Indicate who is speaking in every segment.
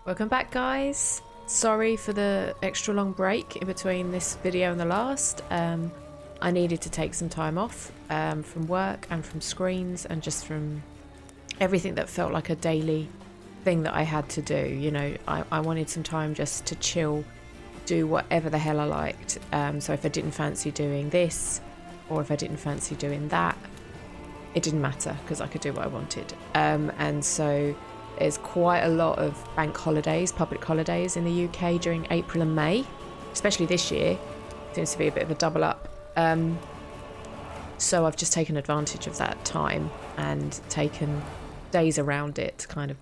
Speaker 1: Welcome back, guys. Sorry for the extra long break in between this video and the last. I needed to take some time off from work and from screens and just from everything that felt like a daily thing that I had to do. You know, I wanted some time just to chill, do whatever the hell I liked. So if I didn't fancy doing this or if I didn't fancy doing that, it didn't matter because I could do what I wanted. And so there's quite a lot of bank holidays, public holidays in the UK during April and May, especially this year. Seems to be a bit of a double up. So I've just taken advantage of that time and taken days around it to kind of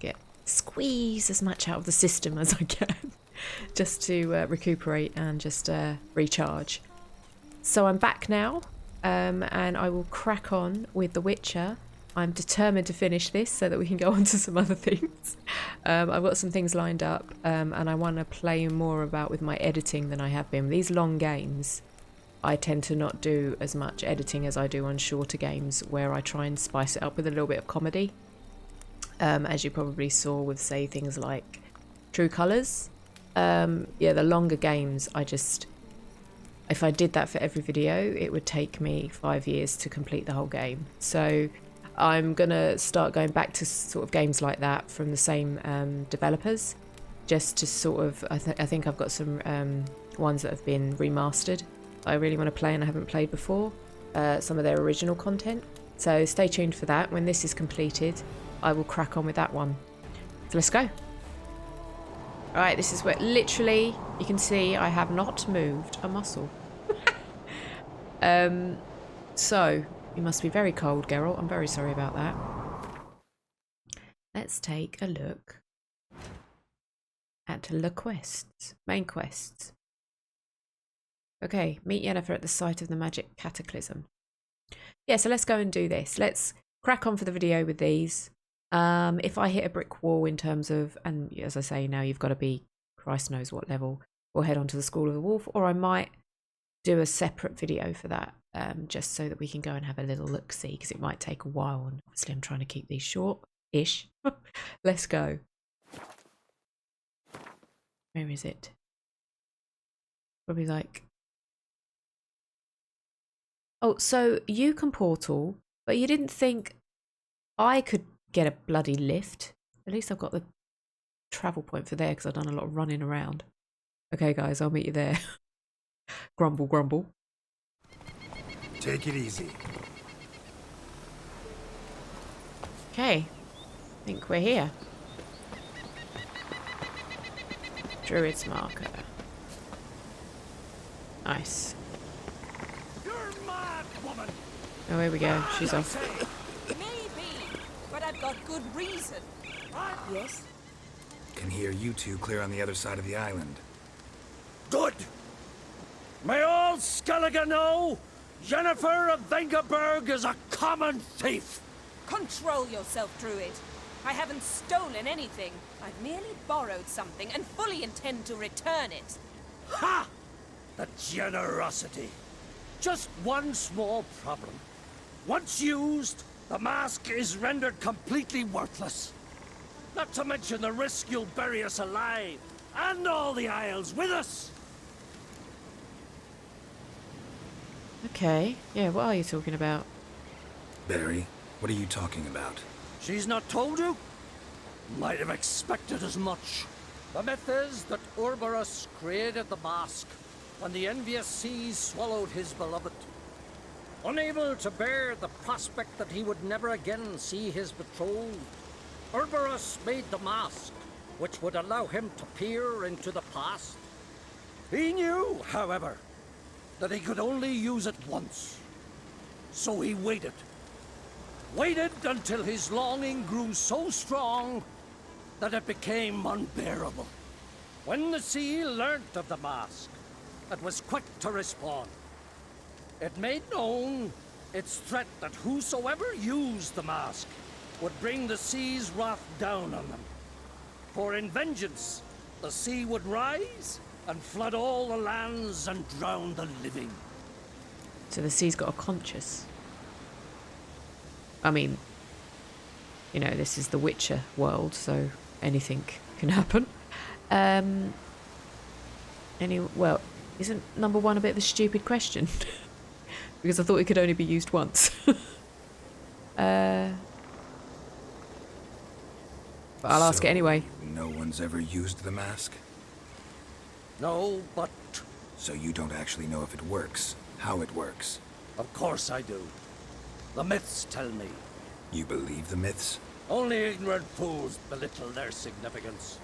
Speaker 1: squeeze as much out of the system as I can, just to recuperate and just recharge. So I'm back now, and I will crack on with The Witcher. I'm determined to finish this so that we can go on to some other things. I've got some things lined up, and I want to play more about with my editing than I have been. These long games, I tend to not do as much editing as I do on shorter games where I try and spice it up with a little bit of comedy. As you probably saw with, say, things like True Colours. Yeah, the longer games, if I did that for every video, it would take me 5 years to complete the whole game. So I'm going to start going back to sort of games like that from the same developers, just to sort of, I think I've got some ones that have been remastered I really want to play and I haven't played before, some of their original content. So stay tuned for that. When this is completed, I will crack on with that one. So let's go. All right, this is where literally you can see I have not moved a muscle. So you must be very cold, Geralt. I'm very sorry about that. Let's take a look at the quests, main quests. Okay, meet Yennefer at the site of the magic cataclysm. Yeah, so let's go and do this. Let's crack on for the video with these. If I hit a brick wall in terms of, and as I say now, you've got to be Christ knows what level, or head on to the School of the Wolf, or I might do a separate video for that, just so that we can go and have a little look-see, because it might take a while, and obviously I'm trying to keep these short-ish. Let's go. Where is it? Probably like... Oh, so you can portal, but you didn't think I could get a bloody lift? At least I've got the travel point for there because I've done a lot of running around. Okay, guys, I'll meet you there. Grumble, grumble.
Speaker 2: Take it easy.
Speaker 1: Okay, I think we're here. Druid's marker. Nice.
Speaker 2: Woman.
Speaker 1: Oh, here we go. She's off.
Speaker 3: Maybe, but I've got good reason. Yes?
Speaker 2: Can hear you two clear on the other side of the island.
Speaker 4: Good! May all Skellige know, Yennefer of Vengerberg is a common thief!
Speaker 3: Control yourself, Druid. I haven't stolen anything. I've merely borrowed something and fully intend to return it.
Speaker 4: Ha! The generosity. Just one small problem. Once used, the mask is rendered completely worthless. Not to mention the risk you'll bury us alive, and all the Isles with us.
Speaker 1: Okay. Yeah, what are you talking about?
Speaker 2: Barry, what are you talking about?
Speaker 4: She's not told you? Might have expected as much. The myth is that Urberus created the mask when the envious seas swallowed his beloved. Unable to bear the prospect that he would never again see his betrothed, Urberus made the mask, which would allow him to peer into the past. He knew, however, that he could only use it once. So he waited. Waited until his longing grew so strong that it became unbearable. When the sea learnt of the mask, it was quick to respond. It made known its threat that whosoever used the mask would bring the sea's wrath down on them. For in vengeance, the sea would rise and flood all the lands and drown the living.
Speaker 1: So the sea's got a conscience. I mean, you know, this is the Witcher world, so anything can happen. Well, isn't number 1 a bit of a stupid question? Because I thought it could only be used once. But I'll ask it anyway.
Speaker 2: No one's ever used the mask?
Speaker 4: No, but
Speaker 2: So you don't actually know if it works, how it works.
Speaker 4: of course I do. The myths tell me.
Speaker 2: You believe the myths?
Speaker 4: Only ignorant fools belittle their significance.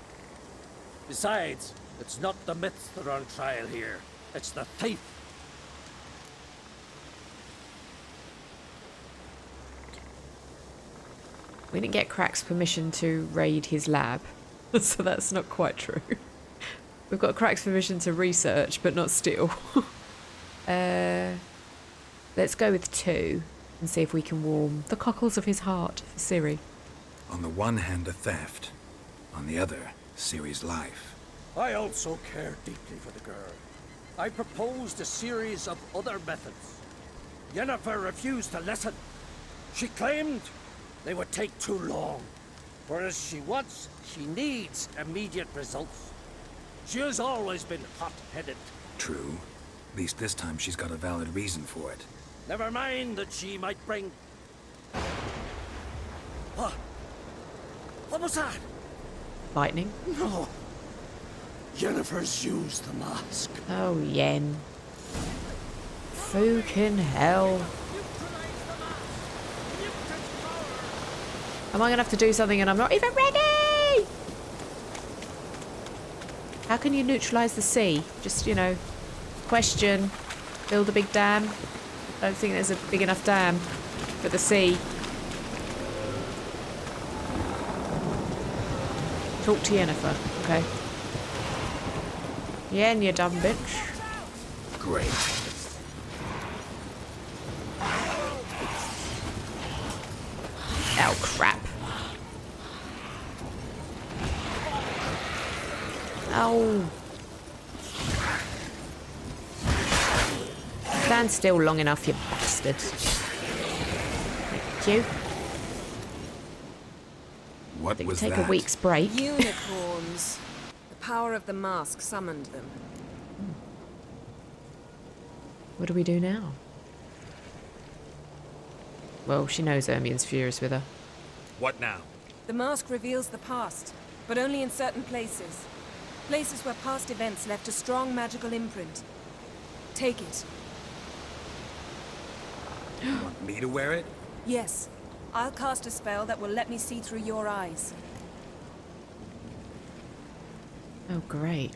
Speaker 4: Besides, it's not the myths that are on trial here. It's the thief.
Speaker 1: We didn't get Crack's permission to raid his lab, so that's not quite true. We've got Crack's permission to research, but not steal. Let's go with 2 and see if we can warm the cockles of his heart for Ciri.
Speaker 2: On the one hand, a theft. On the other, Ciri's life.
Speaker 4: I also care deeply for the girl. I proposed a series of other methods. Yennefer refused to listen. She claimed they would take too long. Whereas she needs immediate results. She has always been hot-headed.
Speaker 2: True. At least this time she's got a valid reason for it.
Speaker 4: Never mind that she might bring... What? What was that?
Speaker 1: Lightning.
Speaker 4: No. Yennefer's used the mask.
Speaker 1: Oh, Yen. Fucking hell. Am I going to have to do something and I'm not even ready? How can you neutralise the sea? Just, you know, question. Build a big dam. I don't think there's a big enough dam for the sea. Talk to Yennefer, okay? Yen, you dumb bitch.
Speaker 2: Great.
Speaker 1: Oh, crap. Oh. Stand still long enough, you bastard. Thank you.
Speaker 2: What
Speaker 1: Did
Speaker 2: was
Speaker 1: take
Speaker 2: that?
Speaker 1: a week's break.
Speaker 3: Unicorns. The power of the mask summoned them.
Speaker 1: What do we do now? Well, she knows Ermion's furious with her.
Speaker 2: What now?
Speaker 3: The mask reveals the past, but only in certain places. Places where past events left a strong magical imprint. Take it.
Speaker 2: Want me to wear it?
Speaker 3: Yes. I'll cast a spell that will let me see through your eyes.
Speaker 1: Oh, great.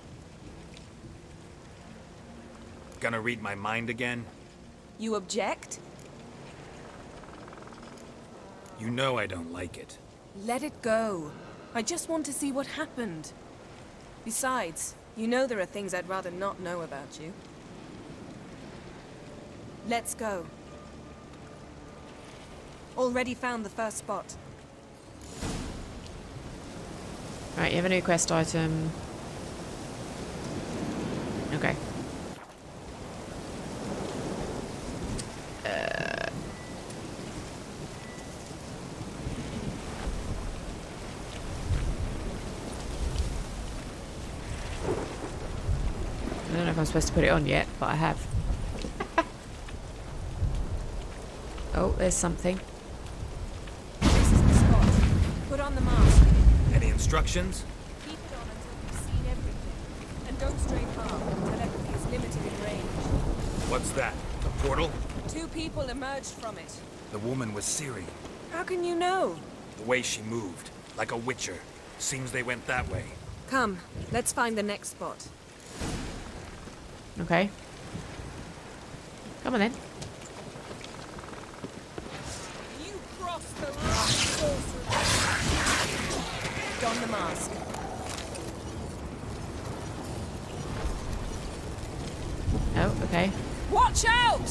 Speaker 2: Gonna read my mind again?
Speaker 3: You object?
Speaker 2: You know I don't like it.
Speaker 3: Let it go. I just want to see what happened. Besides, you know there are things I'd rather not know about you. Let's go. Already found the first spot.
Speaker 1: Right, you have a new quest item. Okay. I don't know if I'm supposed to put it on yet, but I have. Oh, there's something.
Speaker 3: This is the spot. Put on the mask.
Speaker 2: Any instructions?
Speaker 3: Keep it on until you've seen everything. And don't stray far. Telepathy is limited in range.
Speaker 2: What's that? A portal?
Speaker 3: 2 people emerged from it.
Speaker 2: The woman was Ciri.
Speaker 3: How can you know?
Speaker 2: The way she moved, like a witcher. Seems they went that way.
Speaker 3: Come, let's find the next spot.
Speaker 1: Okay. Come on then.
Speaker 3: You cross the rock, sorcerer. Don the mask.
Speaker 1: Oh, okay.
Speaker 3: Watch out!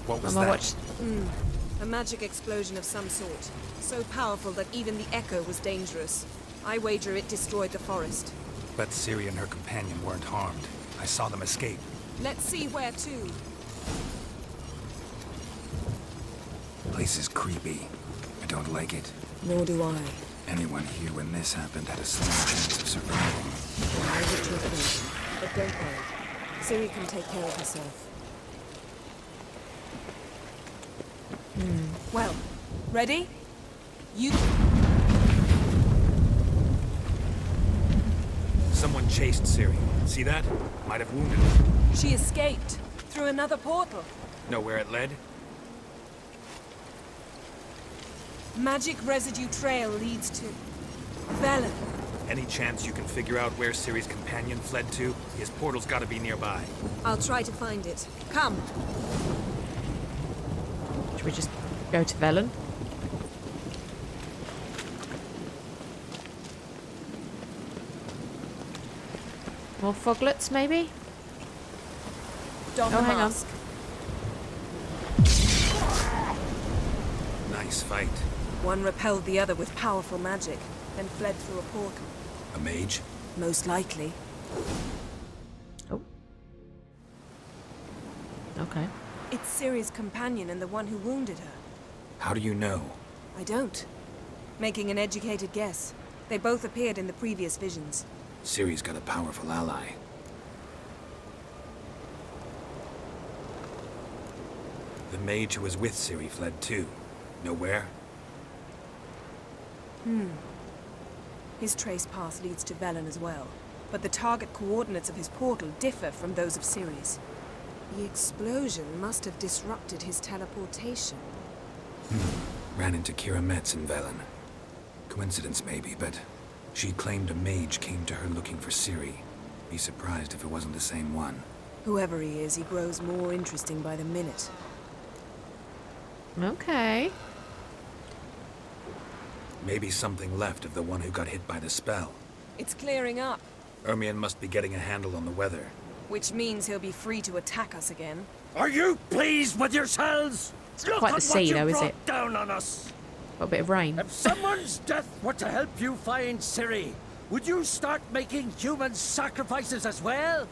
Speaker 2: What was
Speaker 1: Am I
Speaker 2: that?
Speaker 1: watched?
Speaker 3: A magic explosion of some sort. So powerful that even the echo was dangerous. I wager it destroyed the forest.
Speaker 2: But Ciri and her companion weren't harmed. I saw them escape.
Speaker 3: Let's see where to.
Speaker 2: The place is creepy. I don't like it.
Speaker 3: Nor do I.
Speaker 2: Anyone here when this happened had a slim chance of survival.
Speaker 3: I leave it to your caution. But don't worry. Ciri can take care of herself. Well, ready? You...
Speaker 2: Someone chased Ciri. See that? Might have wounded her.
Speaker 3: She escaped. Through another portal.
Speaker 2: Know where it led?
Speaker 3: Magic residue trail leads to... Velen.
Speaker 2: Any chance you can figure out where Ciri's companion fled to? His portal's gotta be nearby.
Speaker 3: I'll try to find it. Come.
Speaker 1: Should we just go to Velen? More foglets, maybe?
Speaker 3: Don
Speaker 1: Oh,
Speaker 3: the
Speaker 1: hang on.
Speaker 3: mask.
Speaker 2: Nice fight.
Speaker 3: One repelled the other with powerful magic, then fled through a portal.
Speaker 2: A mage?
Speaker 3: Most likely.
Speaker 1: Oh. Okay.
Speaker 3: It's Ciri's companion and the one who wounded her.
Speaker 2: How do you know?
Speaker 3: I don't. Making an educated guess. They both appeared in the previous visions.
Speaker 2: Ciri's got a powerful ally. The mage who was with Ciri fled too. Know where?
Speaker 3: His trace path leads to Velen as well. But the target coordinates of his portal differ from those of Ciri's. The explosion must have disrupted his teleportation.
Speaker 2: Ran into Kira Metz in Velen. Coincidence maybe, but she claimed a mage came to her looking for Ciri. Be surprised if it wasn't the same one.
Speaker 3: Whoever he is, he grows more interesting by the minute.
Speaker 1: Okay.
Speaker 2: Maybe something left of the one who got hit by the spell.
Speaker 3: It's clearing up,
Speaker 2: Ermion must be getting a handle on the weather.
Speaker 3: which means he'll be free to attack us again.
Speaker 4: Are you pleased with yourselves? Look
Speaker 1: quite
Speaker 4: at
Speaker 1: the sea,
Speaker 4: what you
Speaker 1: though, is
Speaker 4: brought
Speaker 1: it?
Speaker 4: down on us.
Speaker 1: Got a bit of rain.
Speaker 4: If someone's death were to help you find Ciri, would you start making human sacrifices as well?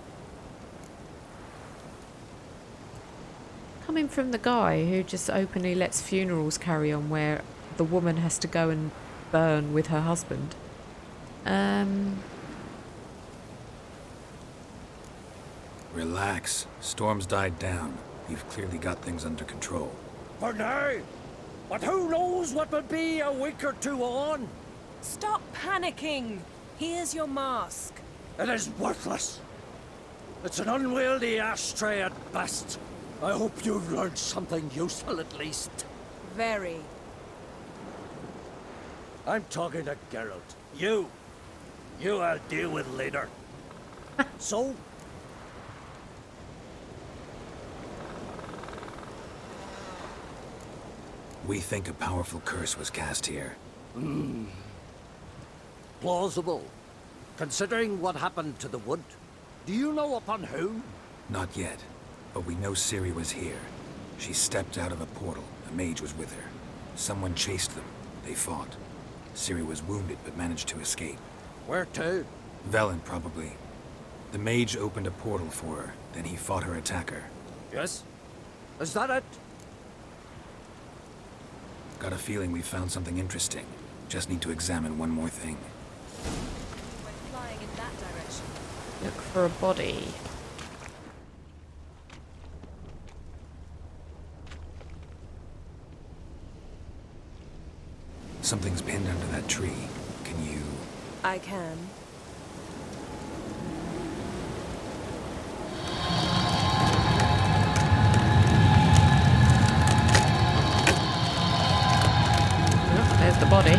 Speaker 1: Coming from the guy who just openly lets funerals carry on where the woman has to go and burn with her husband.
Speaker 2: Relax. Storm's died down. You've clearly got things under control.
Speaker 4: For now. But who knows what will be a week or two on?
Speaker 3: Stop panicking! Here's your mask.
Speaker 4: It is worthless. It's an unwieldy ashtray at best. I hope you've learned something useful at least.
Speaker 3: Very.
Speaker 4: I'm talking to Geralt. You I'll deal with later. So?
Speaker 2: We think a powerful curse was cast here.
Speaker 4: Plausible. Considering what happened to the wood. Do you know upon whom?
Speaker 2: Not yet, but we know Ciri was here. She stepped out of a portal. A mage was with her. Someone chased them. They fought. Ciri was wounded but managed to escape.
Speaker 4: Where to?
Speaker 2: Velen, probably. The mage opened a portal for her, then he fought her attacker.
Speaker 4: Yes? Is that it?
Speaker 2: Got a feeling we found something interesting. Just need to examine one more thing.
Speaker 3: We're flying in that direction.
Speaker 1: Look for a body.
Speaker 2: Something's pinned under that tree. Can you...
Speaker 3: I can.
Speaker 1: Oh, there's the body.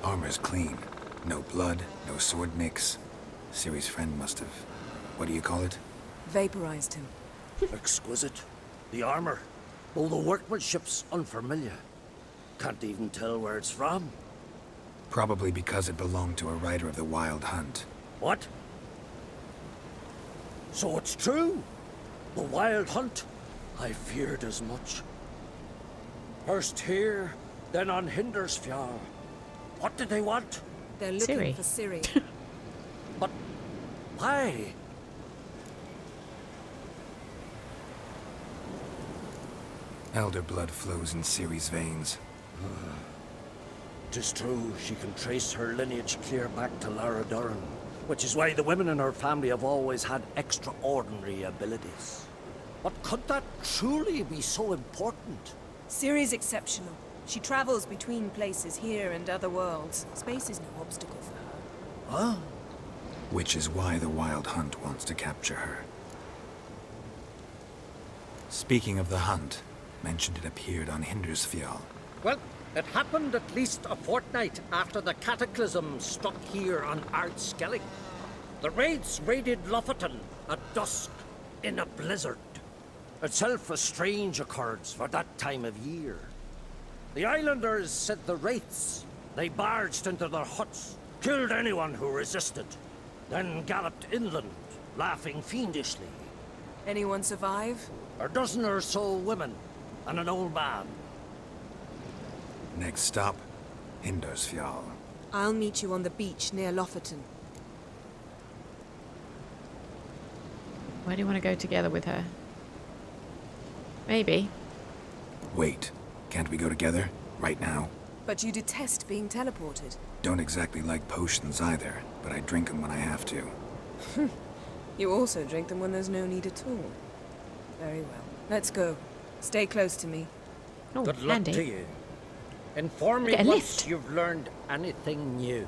Speaker 2: Armor's clean. No blood, no sword nicks. Ciri's friend must have... What do you call it?
Speaker 3: Vaporized him.
Speaker 4: Exquisite. The armor. Though the workmanship's unfamiliar. Can't even tell where it's from.
Speaker 2: Probably because it belonged to a rider of the Wild Hunt.
Speaker 4: What? So it's true? The Wild Hunt? I feared as much. First here, then on Hindersfjall. What did they want?
Speaker 3: They're looking
Speaker 1: Ciri.
Speaker 3: for Ciri.
Speaker 4: But Aye.
Speaker 2: Elder blood flows in Ciri's veins.
Speaker 4: 'Tis true, she can trace her lineage clear back to Lara Duran, which is why the women in her family have always had extraordinary abilities. But could that truly be so important?
Speaker 3: Ciri's exceptional. She travels between places here and other worlds. Space is no obstacle for her.
Speaker 4: Huh?
Speaker 2: Which is why the Wild Hunt wants to capture her. Speaking of the hunt, mentioned it appeared on Hindersfjall.
Speaker 4: Well, it happened at least a fortnight after the cataclysm struck here on Ardskellig. The raids raided Lofoten at dusk in a blizzard. Itself a strange occurrence for that time of year. The islanders said the wraiths. They barged into their huts, killed anyone who resisted, then galloped inland, laughing fiendishly.
Speaker 3: Anyone survive?
Speaker 4: A dozen or so women, and an old man.
Speaker 2: Next stop, Hindersfjall.
Speaker 3: I'll meet you on the beach near Lofoten.
Speaker 1: Why do you want to go together with her? Maybe.
Speaker 2: Wait, can't we go together? Right now?
Speaker 3: But you detest being teleported.
Speaker 2: Don't exactly like potions either, but I drink them when I have to.
Speaker 3: You also drink them when there's no need at all. Very well. Let's go. Stay close to me.
Speaker 1: Oh,
Speaker 4: Good luck
Speaker 1: handy.
Speaker 4: to you. Inform me
Speaker 1: Get a
Speaker 4: once
Speaker 1: lift.
Speaker 4: you've learned anything new.